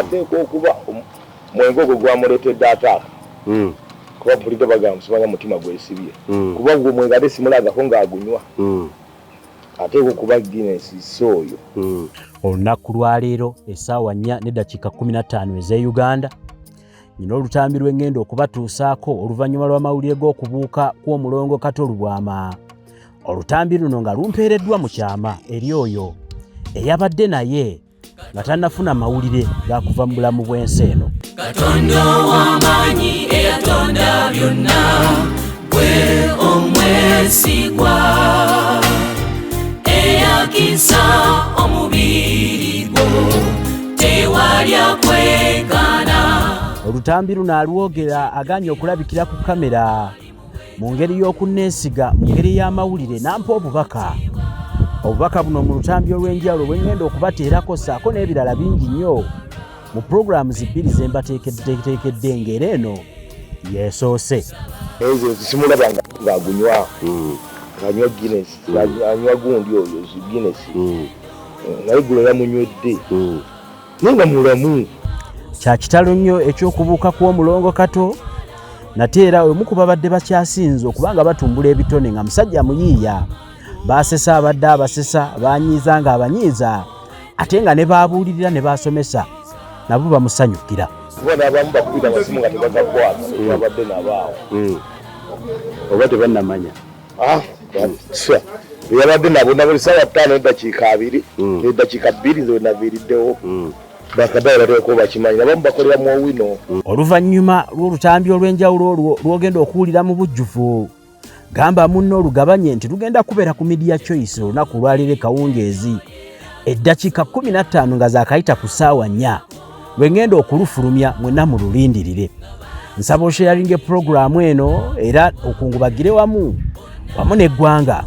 ateekwa okuba omwenge ogwo gwamuleetedde ataaka kuba mpulidde bagamba musibanya mutima gwesibye kuba gwe omwenge ate simulagako ng'agunywa ateekwa okuba Guinness sooyo. Olunaku lwaleero essaawa 4:15 ez'e Uganda nina olutambi lw'engenda okubatuusaako oluvannyuma lw'amawulire g'okubuuka kw'omulongo Kato Lubwama. Olutambi luno nga lumpeereddwa mu kyama eri oyo eyabadde naye nga tannafuna mawulire gakuva mu bulamu bw'ensi eno. Katonda w'amaanyi eyatonda byonna gwe omwesigwa eyakisa omubiri gwo tewalya kwekana. Olutambi luno alwogera aganye okulabikira ku kamera mu ngeri y'okunneesiga mu ngeri y'amawulire nampa obubaka buno mu lutambi olw'enjawulo bwe ngenda okubateerako ssaako n'ebirala bingi nnyo mu programs 2 ze mbateekedde ng'era eno yeesoose. Ezo simulaba ng'agunywa ng'anywa Guinness anywa gundi oyo Guinness naye gulo yamunywedde naye nga mulamu. Kya kitalo nnyo eky'okubuuka kw'omulongo Kato nate era omu ku babadde bakyasinze okubanga batumbula ebitone nga musajja muyiiya baasesa abadde abasesa banyiiza nga abanyiiza ate nga ne baabuulirira ne baasomesa nabo bamusanyukira. Bona abamu bakubira amasimu nga tebagakwata babadde nabaawo oba tebannamanya yabadde nabo buli ssaawa 5:2 n'eddakiika 2 ze naviiriddewo bakadala bateko bakimanyi abamu bakolera mu wino. Oluvannyuma lw'olutambi olw'enjawulo olwo lwogenda okuwulira mu bujjufu gamba munno olugabanye nti lugenda kubeera ku Media Choice olunaku lwaleero kawungeezi eddakiika 15 nga zaakayita ku ssaawa 4 lwe ngenda okulufulumya mwenna mu lulindirire. Nsaba osharinge programu eno era okungubagire wamu n'eggwanga.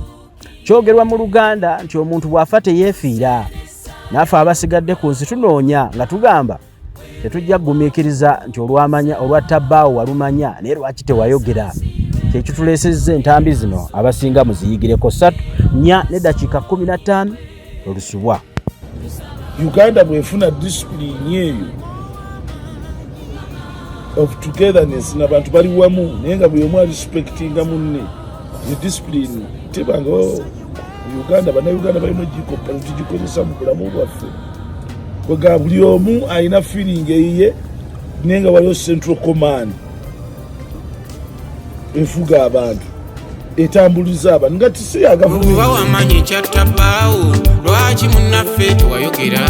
Kyogerwa mu Luganda nti omuntu bw'afa teyeefiira. Naffe abasigadde ku nsi tunoonya nga tugamba tetujja kugumiikiriza nti olwamanya olwattabbaawo walumanya naye lwaki tewayogera. Kyekyo tuleesezza entambi zino abasinga muziyigireko 4:15 olusubwa. Uganda bwefuna discipline eyo of togetherness n'abantu bali wamu naye nga buli omu respectinga munne the discipline tebanga Uganda bannayuganda balina tugikozesa mu bulamu bwaffe kwega buli omu alina feeling eyiye naye nga waliwo central command efuga abantu etambuliza abantu nga tisi agavumenti wamanyi kyattabbaawo lwaki munnaffe tewayogera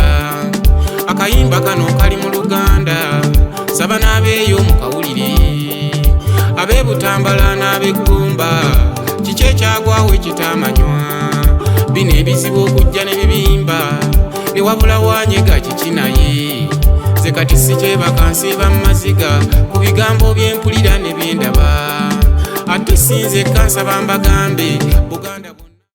akayimba kano kali mu Luganda saba n'abeeyo mu kawulire ab'Ebutambala n'ab'Eggumba kiki ekyagwawo ekitamanywa bino ebizibu okujja ne bibimba ne wabula wanyega kiki naye ze kati si kyebaka nsiiba mu maziga ku bigambo by'empulira ne byendaba ate sinze kansaba mbagambe Buganda